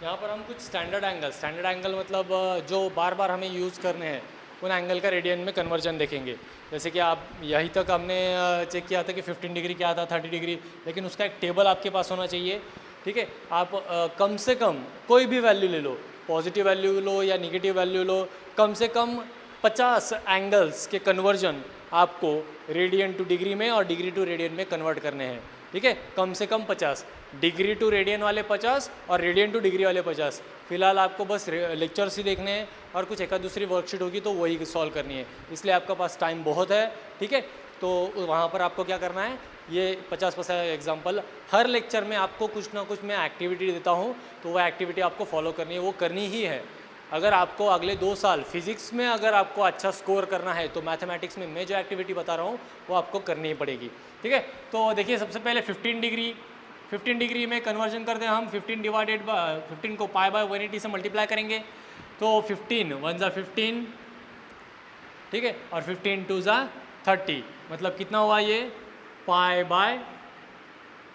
यहाँ पर हम कुछ स्टैंडर्ड एंगल मतलब जो बार बार हमें यूज़ करने हैं उन एंगल का रेडियन में कन्वर्जन देखेंगे। जैसे कि आप यहीं तक हमने चेक किया था कि 15 डिग्री क्या था, 30 डिग्री, लेकिन उसका एक टेबल आपके पास होना चाहिए। ठीक है, आप कम से कम कोई भी वैल्यू ले लो, पॉजिटिव वैल्यू लो या निगेटिव वैल्यू लो, कम से कम 50 एंगल्स के कन्वर्जन आपको रेडियन टू डिग्री में और डिग्री टू रेडियन में कन्वर्ट करने हैं। ठीक है, कम से कम 50, डिग्री टू रेडियन वाले 50 और रेडियन टू डिग्री वाले 50। फिलहाल आपको बस लेक्चर्स ही देखने हैं और कुछ एक दूसरी वर्कशीट होगी तो वही सॉल्व करनी है, इसलिए आपका पास टाइम बहुत है। ठीक है, तो वहाँ पर आपको क्या करना है, ये 50 एग्जाम्पल हर लेक्चर में आपको कुछ ना कुछ मैं एक्टिविटी देता हूँ, तो वह एक्टिविटी आपको फॉलो करनी है, वो करनी ही है। अगर आपको अगले 2 साल फिजिक्स में अगर आपको अच्छा स्कोर करना है तो मैथमेटिक्स में मैं जो एक्टिविटी बता रहा हूँ वो आपको करनी ही पड़ेगी। ठीक है, तो देखिए सबसे पहले 15 डिग्री में कन्वर्जन करते हैं हम। 15 डिवाइडेड बाय 15 को पाई बाय 180 से मल्टीप्लाई करेंगे तो 15 1 ज़ा 15, ठीक है, और 15 2 ज़ा 30, मतलब कितना हुआ ये, पाई बाय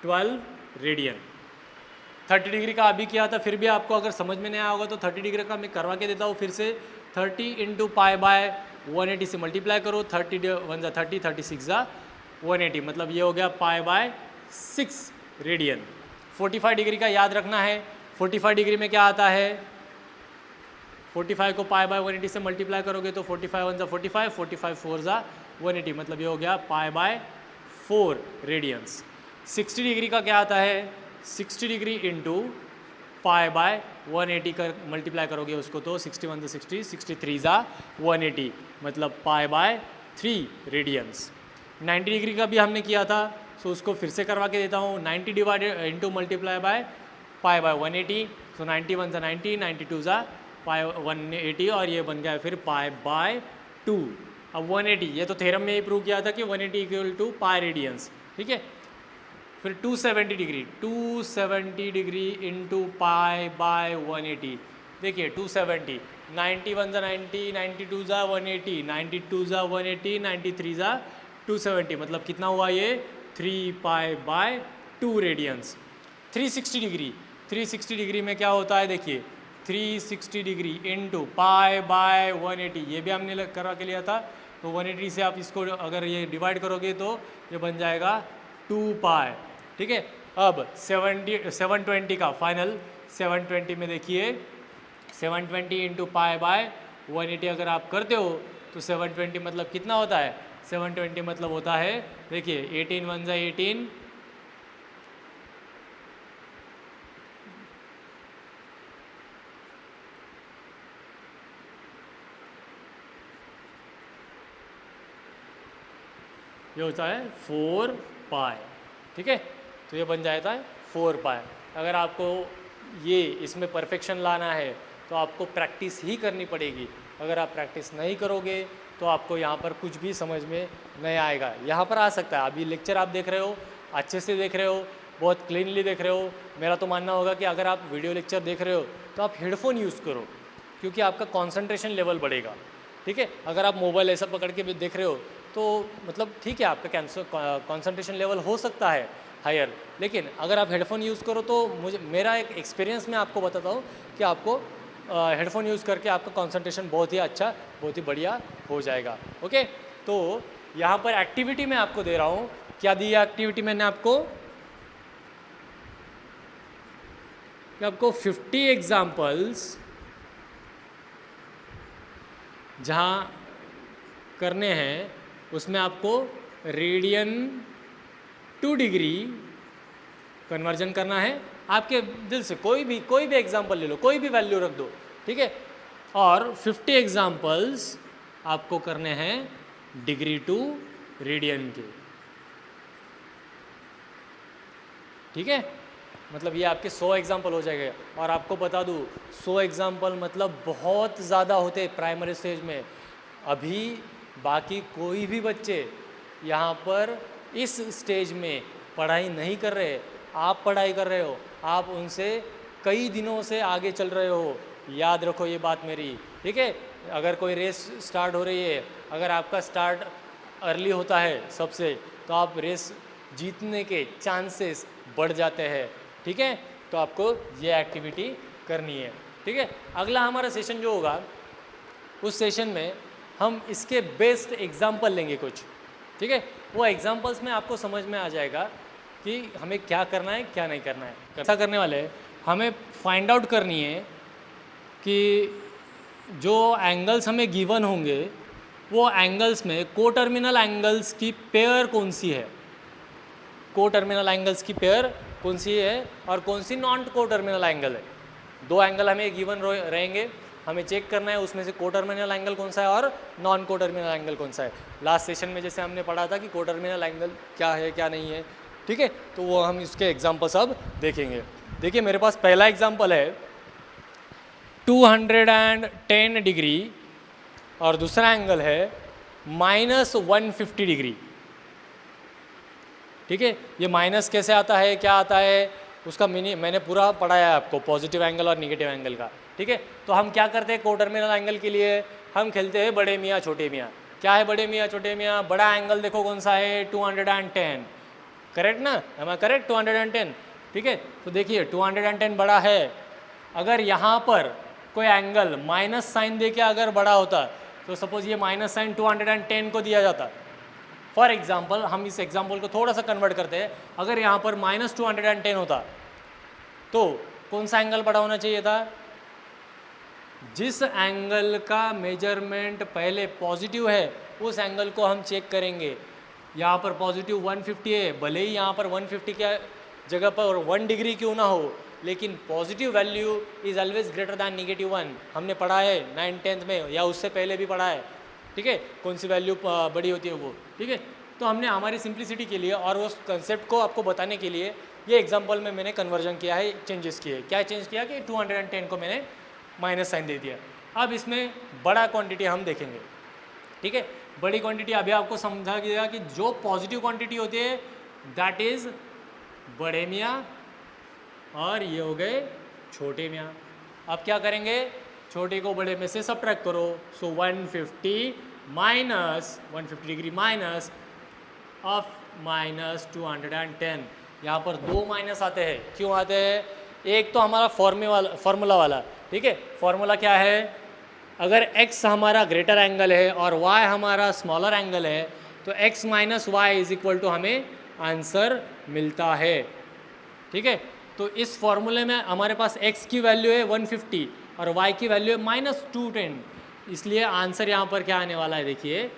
12 रेडियन। 30 डिग्री का अभी किया था, फिर भी आपको अगर समझ में नहीं आया होगा तो 30 डिग्री का मैं करवा के देता हूँ फिर से। 30 इंटू पाई बाय 180 से मल्टीप्लाई करो, 30 1 ज़ा 30, 36 ज़ा 180, मतलब ये हो गया पाई बाय 6 रेडियन। 45 डिग्री का याद रखना है, 45 डिग्री में क्या आता है, 45 को पाई बाय 180 से मल्टीप्लाई करोगे तो 45 1 ज़ा 45, 45 4 ज़ा 180, मतलब ये हो गया पाई बाय 4 रेडियंस। 60 डिग्री का क्या आता है, 60 डिग्री इंटू पाई बाय 180 कर मल्टीप्लाई करोगे उसको तो 61 ज़ा 60, 63 ज़ा 180, मतलब पाई बाय 3 रेडियंस। 90 डिग्री का भी हमने किया था, सो उसको फिर से करवा के देता हूँ। 90 divided into multiply by pi by 180, सो 91 ज़ा 90, 92 ज़ा पाई 180, और ये बन गया फिर पाई बाय 2। अब 180, ये तो थ्योरम में ही प्रूव किया था कि 180 इक्वल टू पाई रेडियंस। ठीक है, फिर 270 डिग्री इंटू पाई बाय 180, देखिए 270, 91 ज़ा 90, 92 ज़ा 180, 92 ज़ा 180, 93 ज़ा 270, मतलब कितना हुआ ये, 3 पाई बाय 2 रेडियंस। 360 डिग्री में क्या होता है, देखिए 360 डिग्री इंटू पाई बाय 180, ये भी हमने करवा के लिया था, तो 180 से आप इसको अगर ये डिवाइड करोगे तो ये बन जाएगा 2 पाई। ठीक है, अब 720 का फाइनल, 720 में देखिए 720 इंटू पाई बाय 180 अगर आप करते हो तो 720 मतलब कितना होता है, 720 मतलब होता है, देखिए 18 1 ज़ा 18, ये होता है 4 पाई। ठीक है, तो ये बन जाता है 4 पाई। अगर आपको ये इसमें परफेक्शन लाना है तो आपको प्रैक्टिस ही करनी पड़ेगी। अगर आप प्रैक्टिस नहीं करोगे तो आपको यहाँ पर कुछ भी समझ में नहीं आएगा। यहाँ पर आ सकता है, अभी लेक्चर आप देख रहे हो, अच्छे से देख रहे हो, बहुत क्लीनली देख रहे हो। मेरा तो मानना होगा कि अगर आप वीडियो लेक्चर देख रहे हो तो आप हेडफोन यूज़ करो, क्योंकि आपका कॉन्सेंट्रेशन लेवल बढ़ेगा। ठीक है, अगर आप मोबाइल ऐसा पकड़ के भी देख रहे हो तो मतलब ठीक है, आपका कॉन्सेंट्रेशन लेवल हो सकता है हायर, लेकिन अगर आप हेडफोन यूज़ करो तो मेरा एक एक्सपीरियंस में आपको बताता हूँ कि आपको हेडफोन यूज़ करके आपका कंसंट्रेशन बहुत ही अच्छा, बहुत ही बढ़िया हो जाएगा। ओके, तो यहाँ पर एक्टिविटी मैं आपको दे रहा हूँ, क्या दी है एक्टिविटी मैंने आपको, कि आपको 50 एग्जाम्पल्स जहाँ करने हैं उसमें आपको रेडियन टू डिग्री कन्वर्जन करना है। आपके दिल से कोई भी एग्जाम्पल ले लो, कोई भी वैल्यू रख दो, ठीक है, और 50 एग्जाम्पल्स आपको करने हैं डिग्री टू रेडियन के। ठीक है, मतलब ये आपके 100 एग्जाम्पल हो जाएगा। और आपको बता दूँ 100 एग्जाम्पल मतलब बहुत ज़्यादा होते हैं प्राइमरी स्टेज में। अभी बाकी कोई भी बच्चे यहाँ पर इस स्टेज में पढ़ाई नहीं कर रहे, आप पढ़ाई कर रहे हो, आप उनसे कई दिनों से आगे चल रहे हो। याद रखो ये बात मेरी, ठीक है। अगर कोई रेस स्टार्ट हो रही है, अगर आपका स्टार्ट अर्ली होता है सबसे, तो आप रेस जीतने के चांसेस बढ़ जाते हैं। ठीक है, तो आपको ये एक्टिविटी करनी है। ठीक है, अगला हमारा सेशन जो होगा उस सेशन में हम इसके बेस्ट एग्जाम्पल लेंगे कुछ। ठीक है, वो एग्जाम्पल्स में आपको समझ में आ जाएगा कि हमें क्या करना है क्या नहीं करना है। ऐसा करने वाले हमें फाइंड आउट करनी है कि जो एंगल्स हमें गिवन होंगे वो एंगल्स में को टर्मिनल एंगल्स की पेयर कौन सी है, को टर्मिनल एंगल्स की पेयर कौन सी है और कौन सी नॉन को टर्मिनल एंगल है। दो एंगल हमें गिवन रहेंगे, हमें चेक करना है उसमें से को टर्मिनल एंगल कौन सा है और नॉन को टर्मिनल एंगल कौन सा है। लास्ट सेशन में जैसे हमने पढ़ा था कि को टर्मिनल एंगल क्या है क्या नहीं है। ठीक है, तो वो हम इसके एग्जाम्पल्स अब देखेंगे। देखिए मेरे पास पहला एग्जाम्पल है 210 डिग्री और दूसरा एंगल है -150 डिग्री। ठीक है, ये माइनस कैसे आता है क्या आता है उसका मैंने पूरा पढ़ाया है आपको, पॉजिटिव एंगल और निगेटिव एंगल का। ठीक है, तो हम क्या करते हैं को टर्मिनल एंगल के लिए हम खेलते हैं बड़े मियाँ छोटे मियाँ। क्या है बड़े मियाँ छोटे मियाँ? बड़ा एंगल देखो कौन सा है 210, करेक्ट ना, हम करेक्ट 210। ठीक है, तो देखिए 210 बड़ा है। अगर यहाँ पर कोई एंगल माइनस साइन दे के अगर बड़ा होता तो सपोज ये माइनस साइन 210 को दिया जाता। फॉर एग्जाम्पल हम इस एग्जाम्पल को थोड़ा सा कन्वर्ट करते हैं, अगर यहाँ पर -210 होता तो कौन सा एंगल बड़ा होना चाहिए था? जिस एंगल का मेजरमेंट पहले पॉजिटिव है उस एंगल को हम चेक करेंगे। यहाँ पर पॉजिटिव 150 है, भले ही यहाँ पर 150 के जगह पर 1 डिग्री क्यों ना हो, लेकिन positive value is always greater than -1। हमने पढ़ा है 9th में या उससे पहले भी पढ़ा है। ठीक है, कौन सी वैल्यू बड़ी होती है वो। ठीक है, तो हमने हमारी सिंप्लिसिटी के लिए और उस कंसेप्ट को आपको बताने के लिए ये एग्जांपल में मैंने कन्वर्जन किया है, चेंजेस किए। क्या चेंज किया कि 210 को मैंने माइनस साइन दे दिया। अब इसमें बड़ा क्वांटिटी हम देखेंगे। ठीक है, बड़ी क्वांटिटी अभी आपको समझा गया कि जो पॉजिटिव क्वांटिटी होती है दैट इज बड़े मियाँ और ये हो गए छोटे मियाँ। अब क्या करेंगे, छोटे को बड़े में से सब्ट्रैक्ट करो। सो 150 डिग्री माइनस ऑफ -210। यहाँ पर दो माइनस आते हैं, क्यों आते हैं? एक तो हमारा फॉर्मूला वाला। ठीक है, फॉर्मूला क्या है? अगर x हमारा ग्रेटर एंगल है और y हमारा स्मॉलर एंगल है तो x minus y is equal to हमें आंसर मिलता है। ठीक है, तो इस फॉर्मूले में हमारे पास x की वैल्यू है 150 और y की वैल्यू है -210, इसलिए आंसर यहाँ पर क्या आने वाला है? देखिए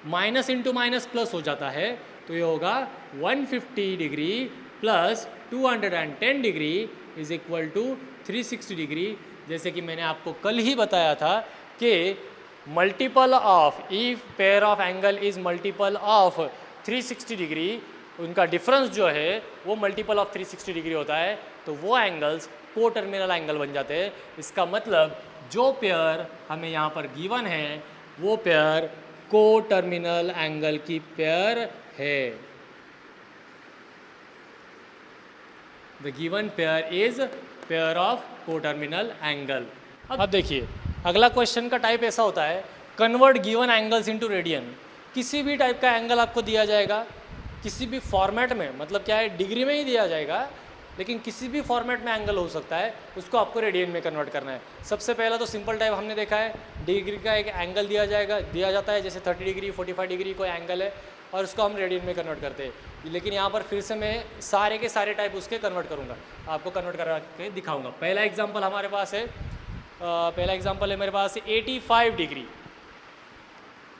माइनस इंटू माइनस प्लस हो जाता है, तो ये होगा 150 degree plus 210 degree is equal to 360 degree. जैसे कि मैंने आपको कल ही बताया था कि multiple of if pair of angle is multiple of 360 degree, उनका डिफरेंस जो है वो मल्टीपल ऑफ 360 डिग्री होता है, तो वो एंगल्स को टर्मिनल एंगल बन जाते हैं। इसका मतलब जो पेयर हमें यहाँ पर गिवन है वो पेयर को टर्मिनल एंगल की पेयर है। The given pair is pair of को टर्मिनल एंगल। अब देखिए अगला क्वेश्चन का टाइप ऐसा होता है, convert given angles into radian. किसी भी टाइप का एंगल आपको दिया जाएगा किसी भी फॉर्मेट में, मतलब क्या है डिग्री में ही दिया जाएगा, लेकिन किसी भी फॉर्मेट में एंगल हो सकता है, उसको आपको रेडियन में कन्वर्ट करना है। सबसे पहला तो सिंपल टाइप हमने देखा है, डिग्री का एक एंगल दिया जाता है, जैसे 30 डिग्री 45 डिग्री कोई एंगल है और उसको हम रेडियन में कन्वर्ट करते हैं। लेकिन यहाँ पर फिर से मैं सारे के सारे टाइप उसके कन्वर्ट करूँगा, आपको कन्वर्ट करा के दिखाऊँगा। पहला एग्जाम्पल हमारे पास है, पहला एग्जाम्पल है मेरे पास 85 डिग्री।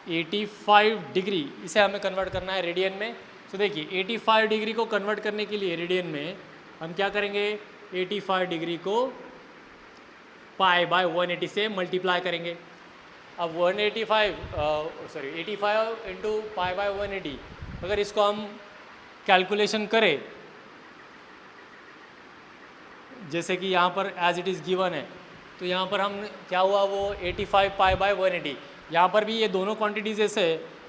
85 डिग्री इसे हमें कन्वर्ट करना है रेडियन में। तो देखिए 85 डिग्री को कन्वर्ट करने के लिए रेडियन में हम क्या करेंगे, 85 डिग्री को π/180 से मल्टीप्लाई करेंगे। अब 85 इंटू π/180, अगर इसको हम कैलकुलेशन करें जैसे कि यहाँ पर एज इट इज़ गिवन है, तो यहाँ पर हम क्या हुआ वो 85 π/180। यहाँ पर भी ये दोनों क्वांटिटीज ऐसे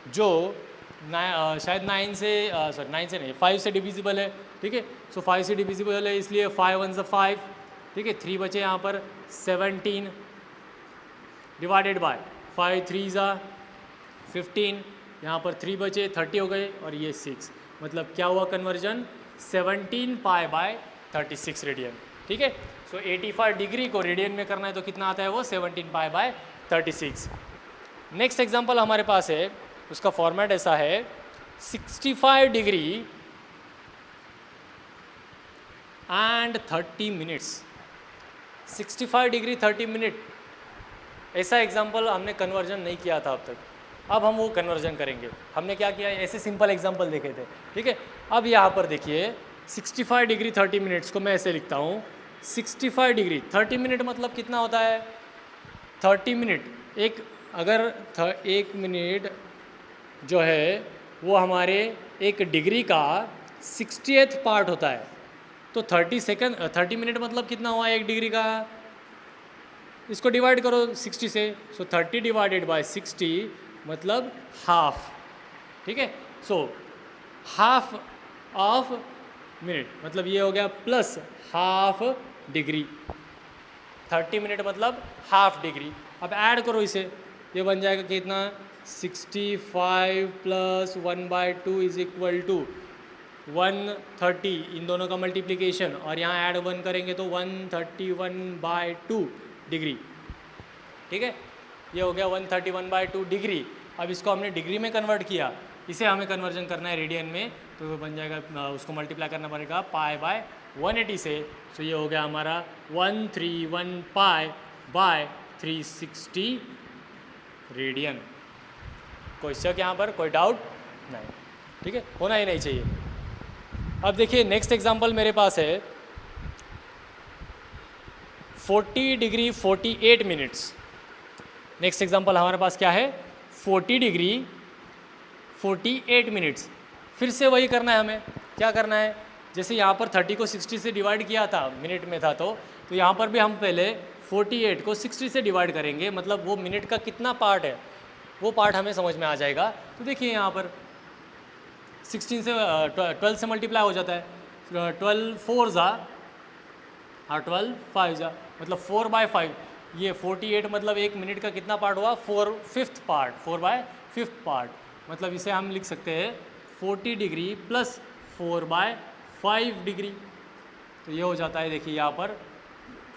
जो शायद 9 से नहीं 5 से डिविजिबल है। ठीक है, सो 5 से डिविजिबल है, इसलिए 5 1 से 5। ठीक है, 3 बचे यहाँ पर 17 डिवाइडेड बाय 5 3 ज़ा 15, यहाँ पर 3 बचे 30 हो गए और ये 6, मतलब क्या हुआ कन्वर्जन 17 π/36 रेडियन। ठीक है, सो 85 डिग्री को रेडियन में करना है तो कितना आता है वो 17 पाई बाय 36। नेक्स्ट एग्जांपल हमारे पास है, उसका फॉर्मेट ऐसा है 65 degree and 30 minutes. 65 degree 30 minute, ऐसा एग्जांपल हमने कन्वर्जन नहीं किया था अब तक। अब हम वो कन्वर्जन करेंगे। हमने क्या किया, ऐसे सिंपल एग्जांपल देखे थे, ठीक है। अब यहाँ पर देखिए 65 डिग्री 30 मिनट्स को मैं ऐसे लिखता हूँ, 65 डिग्री 30 मिनट मतलब कितना होता है 30 मिनट। एक मिनट जो है वो हमारे एक डिग्री का 60th पार्ट होता है। तो 30 मिनट मतलब कितना हुआ एक डिग्री का, इसको डिवाइड करो 60 से। सो 30 डिवाइडेड बाय 60 मतलब हाफ, ठीक है। सो हाफ ऑफ मिनट मतलब ये हो गया प्लस हाफ डिग्री। 30 मिनट मतलब हाफ डिग्री। अब ऐड करो इसे, ये बन जाएगा कितना 65 प्लस 1/2 इज इक्वल टू 130, इन दोनों का मल्टीप्लिकेशन, और यहाँ ऐड 1 करेंगे तो 131/2 डिग्री, ठीक है। ये हो गया 131/2 डिग्री। अब इसको हमने डिग्री में कन्वर्ट किया, इसे हमें कन्वर्जन करना है रेडियन में, तो वो बन जाएगा, उसको मल्टीप्लाई करना पड़ेगा पाई बाय 180 से। तो ये हो गया हमारा 131 पाई बाय 360 रेडियन। कोई शक यहाँ पर, कोई डाउट नहीं, ठीक है, होना ही नहीं चाहिए। अब देखिए नेक्स्ट एग्जांपल मेरे पास है 40 डिग्री 48 मिनट्स। नेक्स्ट एग्जांपल हमारे पास क्या है 40 डिग्री 48 मिनट्स। फिर से वही करना है हमें, क्या करना है, जैसे यहाँ पर 30 को 60 से डिवाइड किया था, मिनट में था, तो यहाँ पर भी हम पहले 48 को 60 से डिवाइड करेंगे, मतलब वो मिनट का कितना पार्ट है वो पार्ट हमें समझ में आ जाएगा। तो देखिए यहाँ पर 16 से 12 से मल्टीप्लाई हो जाता है, 12 4 जा और 12 5 जा, मतलब 4/5। ये 48 मतलब एक मिनट का कितना पार्ट हुआ 4/5 पार्ट, 4/5 पार्ट, मतलब इसे हम लिख सकते हैं 40 डिग्री प्लस 4/5 डिग्री। तो ये हो जाता है, देखिए यहाँ पर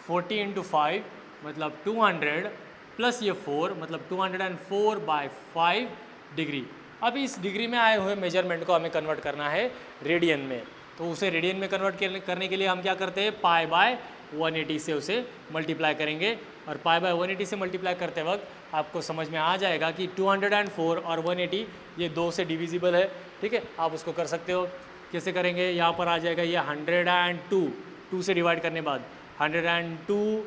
40 × 5 मतलब 200 प्लस ये 4 मतलब 204/5 डिग्री। अब इस डिग्री में आए हुए मेजरमेंट को हमें कन्वर्ट करना है रेडियन में, तो उसे रेडियन में कन्वर्ट करने के लिए हम क्या करते हैं पाई बाय 180 से उसे मल्टीप्लाई करेंगे, और पाई बाय 180 से मल्टीप्लाई करते वक्त आपको समझ में आ जाएगा कि 204 और 180 ये 2 से डिविजिबल है, ठीक है। आप उसको कर सकते हो, कैसे करेंगे, यहाँ पर आ जाएगा ये 102, 2 से डिवाइड करने बाद 102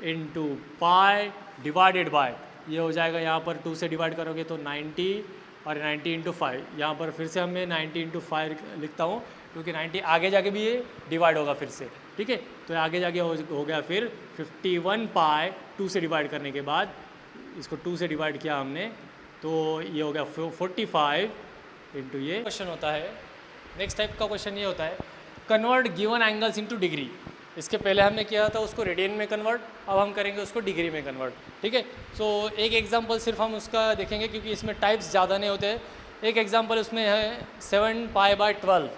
× पाई डिवाइडेड बाय, ये हो जाएगा यहाँ पर 2 से डिवाइड करोगे तो 90, और 90 × 5, यहाँ पर फिर से मैं 90 × 5 लिखता हूँ क्योंकि 90 आगे जाके भी ये डिवाइड होगा फिर से, ठीक है। तो आगे जाके हो गया फिर 51 पाई 2 से डिवाइड करने के बाद, इसको 2 से डिवाइड किया हमने तो ये हो गया 45 × ये। क्वेश्चन होता है, नेक्स्ट टाइप का क्वेश्चन ये होता है convert given angles into degree. इसके पहले हमने किया था उसको रेडियन में कन्वर्ट, अब हम करेंगे उसको डिग्री में कन्वर्ट, ठीक है। सो एक एग्जांपल सिर्फ हम उसका देखेंगे क्योंकि इसमें टाइप्स ज़्यादा नहीं होते। एक एग्जांपल उसमें है 7 पाई/12,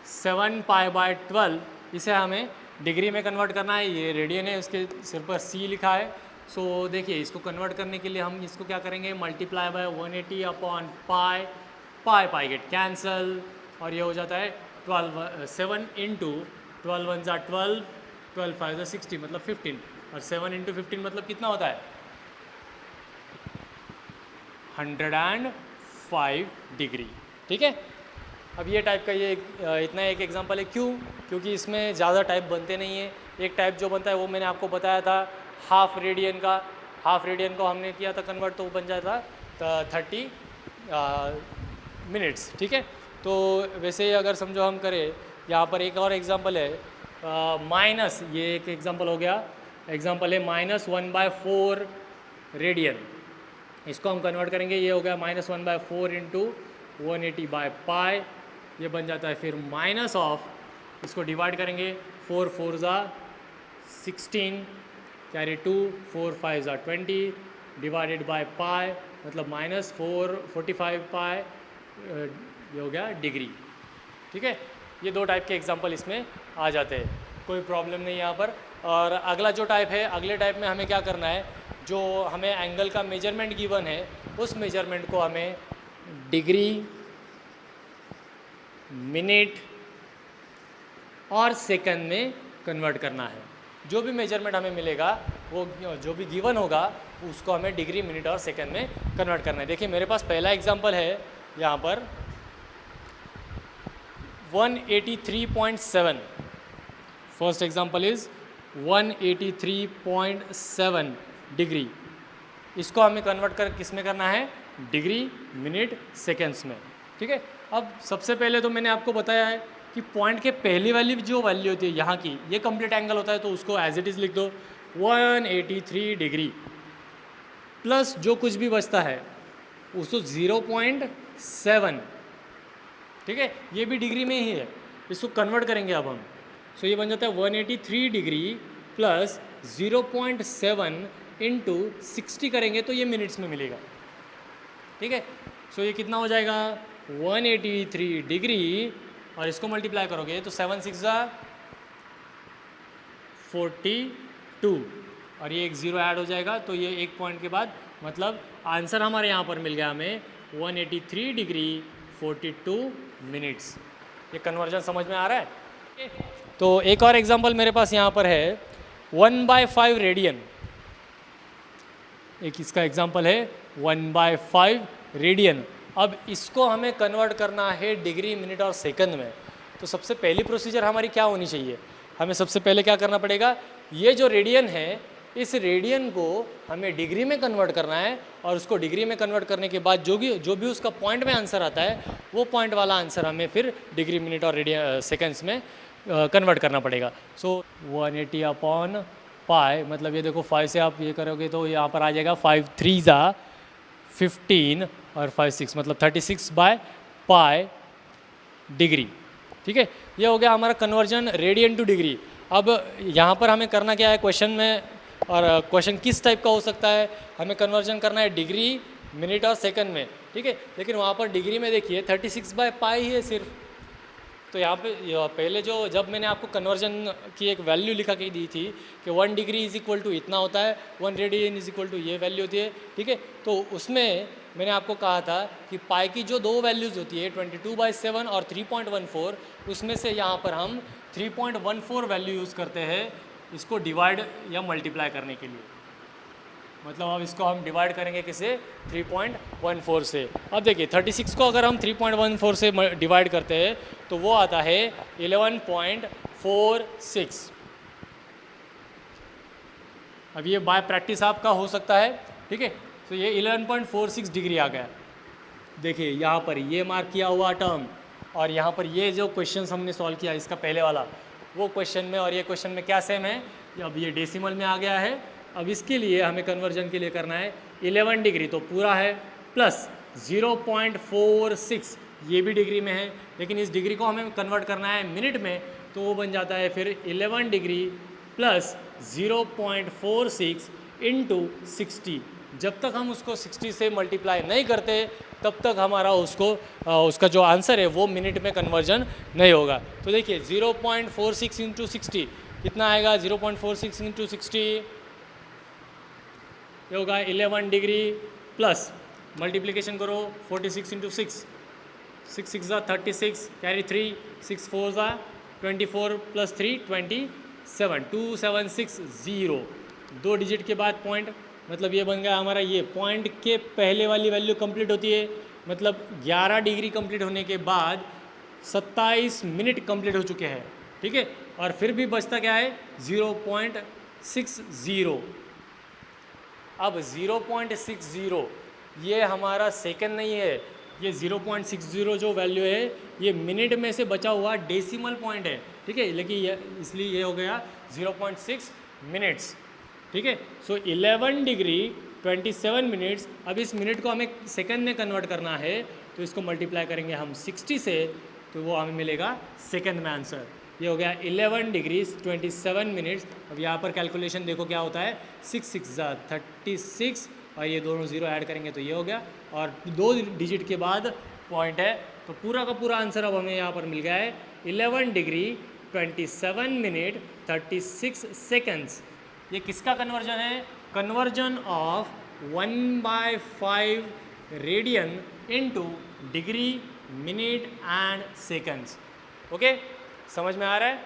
7 पाई/12, इसे हमें डिग्री में कन्वर्ट करना है। ये रेडियन है, उसके सिर पर C लिखा है। सो देखिए इसको कन्वर्ट करने के लिए हम इसको क्या करेंगे, multiply by 180 upon pi, pi get cancel, और ये हो जाता है 7 × 12 1 = 12, 12 5 = 60 मतलब 15, और 7 × 15 मतलब कितना होता है 105 डिग्री, ठीक है। अब ये टाइप का ये इतना एक एग्जांपल है, क्योंकि इसमें ज़्यादा टाइप बनते नहीं है। एक टाइप जो बनता है वो मैंने आपको बताया था हाफ रेडियन का, हाफ रेडियन को हमने किया था कन्वर्ट, तो वो बन जाता था 30 मिनट्स, ठीक है। तो वैसे ही अगर समझो हम करें, यहाँ पर एक और एग्जांपल है माइनस, ये एक एग्जांपल हो गया, एग्जांपल है -1/4 रेडियन। इसको हम कन्वर्ट करेंगे, ये हो गया -1/4 × 180/पाई, ये बन जाता है फिर माइनस ऑफ, इसको डिवाइड करेंगे 4 4 = 16, कैरी 2, 4 5 = 20 डिवाइडेड बाय पाई, मतलब -445 पाई, ये हो गया डिग्री, ठीक है। ये दो टाइप के एग्जांपल इसमें आ जाते हैं, कोई प्रॉब्लम नहीं यहाँ पर। और अगला जो टाइप है, अगले टाइप में हमें क्या करना है, जो हमें एंगल का मेजरमेंट गिवन है उस मेजरमेंट को हमें डिग्री, मिनट और सेकंड में कन्वर्ट करना है। जो भी मेजरमेंट हमें मिलेगा, वो जो भी गिवन होगा उसको हमें डिग्री, मिनट और सेकंड में कन्वर्ट करना है। देखिए मेरे पास पहला एग्जांपल है यहाँ पर 183.7। First example is 183.7 degree. इसको हमें कन्वर्ट कर किस में करना है, डिग्री, मिनट, सेकेंड्स में। ठीक है, अब सबसे पहले तो मैंने आपको बताया है कि पॉइंट के पहली वाली जो वैल्यू होती है यहाँ की, ये कंप्लीट एंगल होता है, तो उसको एज इट इज़ लिख दो 183 डिग्री प्लस जो कुछ भी बचता है उसको 0.7। ठीक है, ये भी डिग्री में ही है, इसको कन्वर्ट करेंगे अब हम। सो ये बन जाता है 183 डिग्री प्लस 0.7 इंटू 60 करेंगे तो ये मिनट्स में मिलेगा। ठीक है, सो ये कितना हो जाएगा 183 डिग्री और इसको मल्टीप्लाई करोगे तो 7 6 42 और ये एक ज़ीरो ऐड हो जाएगा, तो ये एक पॉइंट के बाद मतलब आंसर हमारे यहाँ पर मिल गया हमें 183 डिग्री 42 मिनट्स। ये कन्वर्जन समझ में आ रहा है? तो एक और एग्जांपल मेरे पास यहाँ पर है 1/5 रेडियन। एक इसका एग्जांपल है 1/5 रेडियन। अब इसको हमें कन्वर्ट करना है डिग्री, मिनट और सेकंड में। तो सबसे पहली प्रोसीजर हमारी क्या होनी चाहिए, हमें सबसे पहले क्या करना पड़ेगा, ये जो रेडियन है इस रेडियन को हमें डिग्री में कन्वर्ट करना है और उसको डिग्री में कन्वर्ट करने के बाद जो भी उसका पॉइंट में आंसर आता है वो पॉइंट वाला आंसर हमें फिर डिग्री, मिनट और रेडियन सेकेंड्स में कन्वर्ट करना पड़ेगा। सो 180 अपॉन पाई, मतलब ये देखो 5 से आप ये करोगे तो यहाँ पर आ जाएगा 5 3 15 और 5 6 मतलब 36/पाई डिग्री। ठीक है, ये हो गया हमारा कन्वर्जन रेडियन टू डिग्री। अब यहाँ पर हमें करना क्या है क्वेश्चन में, और क्वेश्चन किस टाइप का हो सकता है, हमें कन्वर्जन करना है डिग्री, मिनट और सेकंड में। ठीक है, लेकिन वहाँ पर डिग्री में देखिए 36/पाई ही है सिर्फ। तो यहाँ पे पहले जब मैंने आपको कन्वर्जन की एक वैल्यू लिखा के दी थी कि 1 डिग्री इज इक्वल टू इतना होता है, 1 रेडियन इज इक्वल टू ये वैल्यू होती है। ठीक है, तो उसमें मैंने आपको कहा था कि पाई की जो दो वैल्यूज़ होती है 22/7 और 3.14, उसमें से यहाँ पर हम 3.14 वैल्यू यूज़ करते हैं इसको डिवाइड या मल्टीप्लाई करने के लिए। मतलब अब इसको हम डिवाइड करेंगे किसे, 3.14 से। अब देखिए 36 को अगर हम 3.14 से डिवाइड करते हैं तो वो आता है 11.46। अब ये बाय प्रैक्टिस आपका हो सकता है। ठीक है, तो ये 11.46 डिग्री आ गया। देखिए यहाँ पर ये मार्क किया हुआ टर्म और यहाँ पर ये जो क्वेश्चन हमने सॉल्व किया इसका पहले वाला, वो क्वेश्चन में और ये क्वेश्चन में क्या सेम है, अब ये डेसिमल में आ गया है। अब इसके लिए हमें कन्वर्जन के लिए करना है 11 डिग्री तो पूरा है प्लस 0.46 ये भी डिग्री में है, लेकिन इस डिग्री को हमें कन्वर्ट करना है मिनट में, तो वो बन जाता है फिर 11 डिग्री प्लस 0.46 इंटू 60। जब तक हम उसको 60 से मल्टीप्लाई नहीं करते तब तक हमारा उसका जो आंसर है वो मिनट में कन्वर्जन नहीं होगा। तो देखिए 0.46 इंटू 60 कितना आएगा, 0.46 इंटू 60 ये होगा 11 डिग्री प्लस मल्टीप्लिकेशन करो 46 इंटू 6, 6 6 36 कैरी 3, 6 4 24 प्लस 3 27, 2760। दो डिजिट के बाद पॉइंट, मतलब ये बन गया हमारा, ये पॉइंट के पहले वाली वैल्यू कंप्लीट होती है, मतलब 11 डिग्री कंप्लीट होने के बाद 27 मिनट कंप्लीट हो चुके हैं। ठीक है, और फिर भी बचता क्या है 0.60। अब 0.60 ये हमारा सेकंड नहीं है, ये 0.60 जो वैल्यू है ये मिनट में से बचा हुआ डेसिमल पॉइंट है। ठीक है, लेकिन इसलिए ये हो गया 0.6 मिनट्स। ठीक है, सो 11 डिग्री 27 मिनट्स। अब इस मिनट को हमें सेकंड में कन्वर्ट करना है तो इसको मल्टीप्लाई करेंगे हम 60 से, तो वो हमें मिलेगा सेकंड में आंसर। ये हो गया 11 डिग्री 27 मिनट्स। अब यहाँ पर कैलकुलेशन देखो क्या होता है, 6 6 36 और ये दोनों ज़ीरो ऐड करेंगे तो ये हो गया, और दो डिजिट के बाद पॉइंट है, तो पूरा का पूरा आंसर अब हमें यहाँ पर मिल गया है 11 डिग्री 27 मिनट 36 सेकंड्स। ये किसका कन्वर्जन है? Conversion of 1/5 radian into degree, minute and seconds. Okay, समझ में आ रहा है?